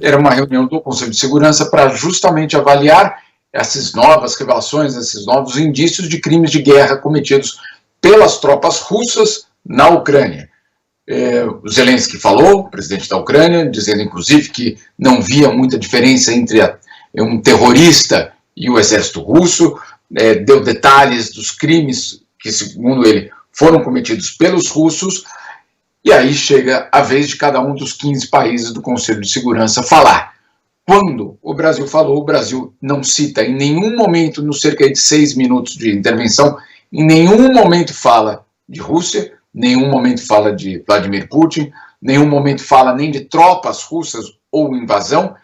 Era uma reunião do Conselho de Segurança para justamente avaliar essas novas revelações, esses novos indícios de crimes de guerra cometidos pelas tropas russas na Ucrânia. O Zelensky falou, o presidente da Ucrânia, dizendo inclusive que não via muita diferença entre um terrorista e o exército russo, deu detalhes dos crimes que, segundo ele, foram cometidos pelos russos, e aí chega a vez de cada um dos 15 países do Conselho de Segurança falar. Quando o Brasil falou, o Brasil não cita em nenhum momento, nos cerca de 6 minutos de intervenção, em nenhum momento fala de Rússia, nenhum momento fala de Vladimir Putin, nenhum momento fala nem de tropas russas ou invasão,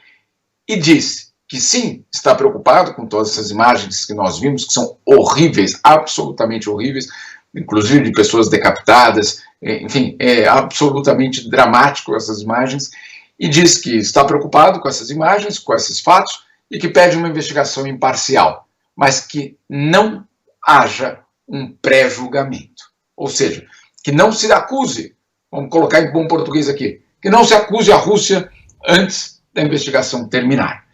e diz que sim, está preocupado com todas essas imagens que nós vimos, que são horríveis, absolutamente horríveis, inclusive de pessoas decapitadas, enfim, é absolutamente dramático essas imagens, e diz que está preocupado com essas imagens, com esses fatos, e que pede uma investigação imparcial, mas que não haja um pré-julgamento. Ou seja, que não se acuse, vamos colocar em bom português aqui, que não se acuse a Rússia antes da investigação terminar.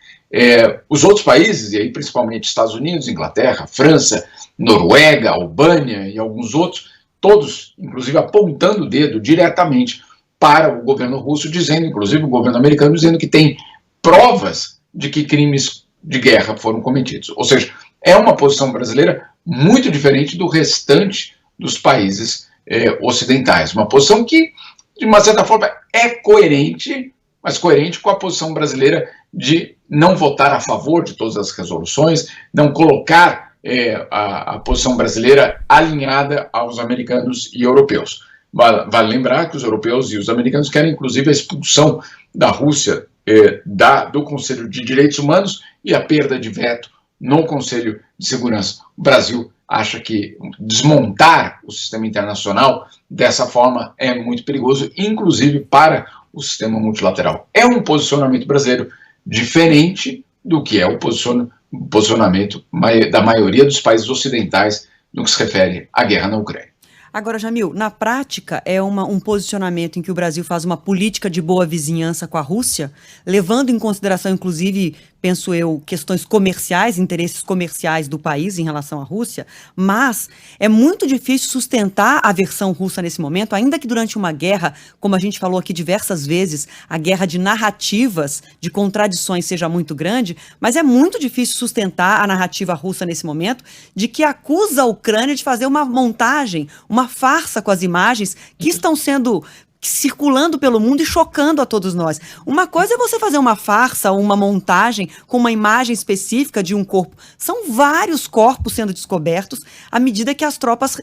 Os outros países, e aí principalmente Estados Unidos, Inglaterra, França, Noruega, Albânia e alguns outros, todos, inclusive, apontando o dedo diretamente para o governo russo, dizendo, inclusive o governo americano, dizendo que tem provas de que crimes de guerra foram cometidos. Ou seja, é uma posição brasileira muito diferente do restante dos países ocidentais. Uma posição que, de uma certa forma, é coerente, mas coerente com a posição brasileira de não votar a favor de todas as resoluções, não colocar a posição brasileira alinhada aos americanos e europeus. Vale lembrar que os europeus e os americanos querem, inclusive, a expulsão da Rússia do Conselho de Direitos Humanos e a perda de veto no Conselho de Segurança. O Brasil acha que desmontar o sistema internacional dessa forma é muito perigoso, inclusive para o sistema multilateral. É um posicionamento brasileiro diferente do que é o posicionamento da maioria dos países ocidentais no que se refere à guerra na Ucrânia. Agora, Jamil, na prática é um posicionamento em que o Brasil faz uma política de boa vizinhança com a Rússia, levando em consideração, inclusive, penso eu, questões comerciais, interesses comerciais do país em relação à Rússia, mas é muito difícil sustentar a versão russa nesse momento, ainda que durante uma guerra, como a gente falou aqui diversas vezes, a guerra de narrativas, de contradições seja muito grande, mas é muito difícil sustentar a narrativa russa nesse momento, de que acusa a Ucrânia de fazer uma montagem, uma farsa com as imagens que estão sendo circulando pelo mundo e chocando a todos nós. Uma coisa é você fazer uma farsa ou uma montagem com uma imagem específica de um corpo. São vários corpos sendo descobertos à medida que as tropas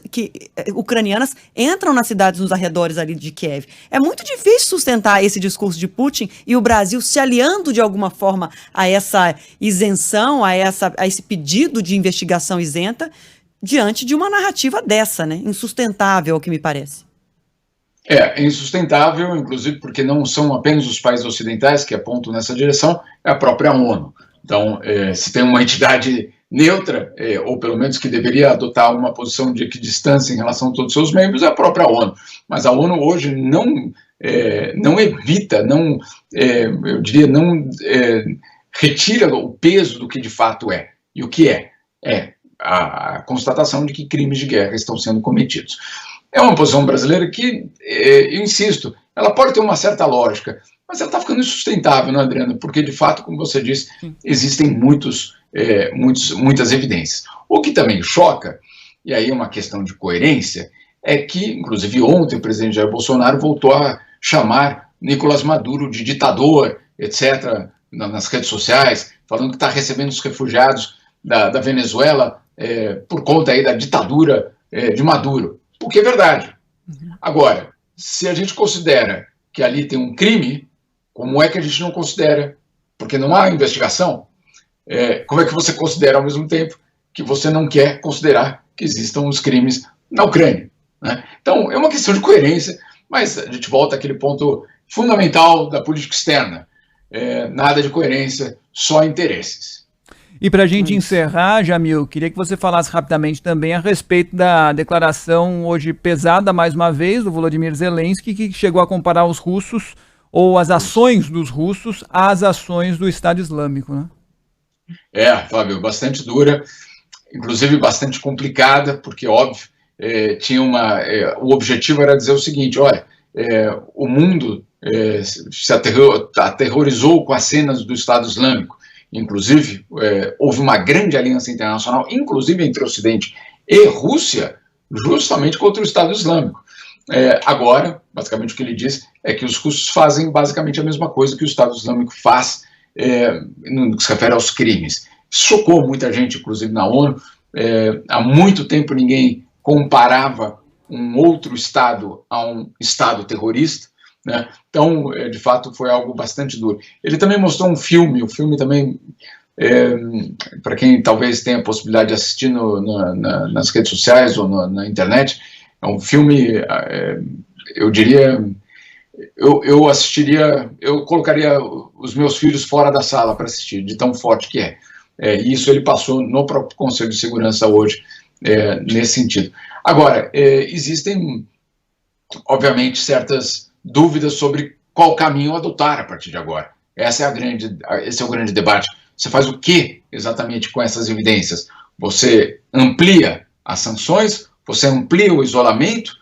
ucranianas entram nas cidades nos arredores ali de Kiev. É muito difícil sustentar esse discurso de Putin e o Brasil se aliando de alguma forma a essa isenção, a esse pedido de investigação isenta diante de uma narrativa dessa, né? Insustentável, ao que me parece. É insustentável, inclusive porque não são apenas os países ocidentais que apontam nessa direção, é a própria ONU. Então, se tem uma entidade neutra, ou pelo menos que deveria adotar uma posição de equidistância em relação a todos os seus membros, é a própria ONU. Mas a ONU hoje não evita, eu diria, não retira o peso do que de fato é. E o que é? É a constatação de que crimes de guerra estão sendo cometidos. É uma posição brasileira que, eu insisto, ela pode ter uma certa lógica, mas ela está ficando insustentável, não é, Adriana? Porque, de fato, como você disse, existem muitas evidências. O que também choca, e aí é uma questão de coerência, é que, inclusive ontem, o presidente Jair Bolsonaro voltou a chamar Nicolás Maduro de ditador, etc., nas redes sociais, falando que está recebendo os refugiados da Venezuela por conta aí da ditadura de Maduro. O que é verdade. Agora, se a gente considera que ali tem um crime, como é que a gente não considera? Porque não há investigação. Como é que você considera ao mesmo tempo que você não quer considerar que existam os crimes na Ucrânia, né? Então, é uma questão de coerência, mas a gente volta àquele ponto fundamental da política externa. Nada de coerência, só interesses. E para a gente encerrar, Jamil, queria que você falasse rapidamente também a respeito da declaração hoje pesada, mais uma vez, do Volodymyr Zelensky, que chegou a comparar os russos ou as ações dos russos às ações do Estado Islâmico, né? Fábio, bastante dura, inclusive bastante complicada, porque, óbvio, o objetivo era dizer o seguinte: olha, o mundo se aterrorizou com as cenas do Estado Islâmico, inclusive houve uma grande aliança internacional, inclusive entre Ocidente e Rússia, justamente contra o Estado Islâmico. Agora, basicamente o que ele diz é que os russos fazem basicamente a mesma coisa que o Estado Islâmico faz no que se refere aos crimes. Chocou muita gente, inclusive na ONU. Há muito tempo ninguém comparava um outro Estado a um Estado terrorista, né? Então, de fato, foi algo bastante duro. Ele também mostrou um filme, o filme também, para quem talvez tenha a possibilidade de assistir nas redes sociais ou na internet, é um filme, eu diria, eu assistiria, eu colocaria os meus filhos fora da sala para assistir, de tão forte que é. E isso ele passou no próprio Conselho de Segurança hoje, nesse sentido. Agora, existem, obviamente, certas dúvidas sobre qual caminho adotar a partir de agora. Esse é o grande debate. Você faz o que exatamente com essas evidências? Você amplia as sanções, você amplia o isolamento,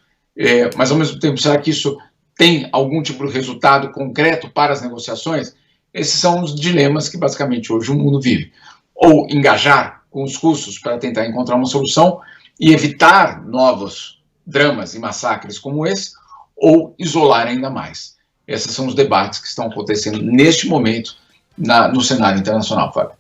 mas ao mesmo tempo, será que isso tem algum tipo de resultado concreto para as negociações? Esses são os dilemas que basicamente hoje o mundo vive. Ou engajar com os russos para tentar encontrar uma solução e evitar novos dramas e massacres como esse, ou isolar ainda mais. Esses são os debates que estão acontecendo neste momento no cenário internacional, Fábio.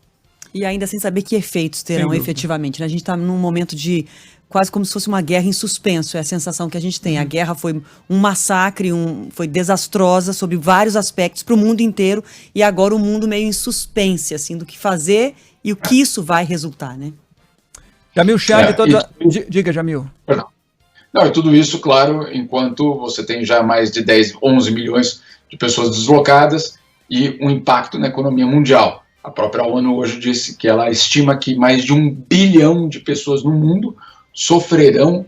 E ainda sem saber que efeitos terão efetivamente, né? A gente está num momento de quase como se fosse uma guerra em suspenso, é a sensação que a gente tem. A guerra foi um massacre, foi desastrosa sob vários aspectos para o mundo inteiro, e agora o mundo meio em suspense, assim, do que fazer e o que isso vai resultar, né? Jamil Chad, diga, Jamil. Perdão. Não, e tudo isso, claro, enquanto você tem já mais de 10, 11 milhões de pessoas deslocadas e um impacto na economia mundial. A própria ONU hoje disse que ela estima que mais de 1 bilhão de pessoas no mundo sofrerão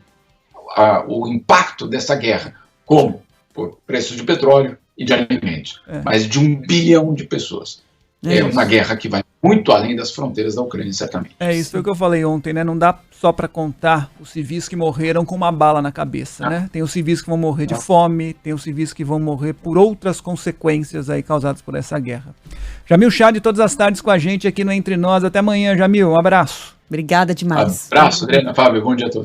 o impacto dessa guerra, como por preço de petróleo e de alimentos. Mais de 1 bilhão de pessoas. É uma guerra que vai muito além das fronteiras da Ucrânia, certamente. Isso foi o que eu falei ontem, né? Não dá só para contar os civis que morreram com uma bala na cabeça, né? Tem os civis que vão morrer de fome, tem os civis que vão morrer por outras consequências aí causadas por essa guerra. Jamil Chad, todas as tardes com a gente aqui no Entre Nós. Até amanhã, Jamil. Um abraço. Obrigada demais. Abraço, Adriana, Fábio. Bom dia a todos.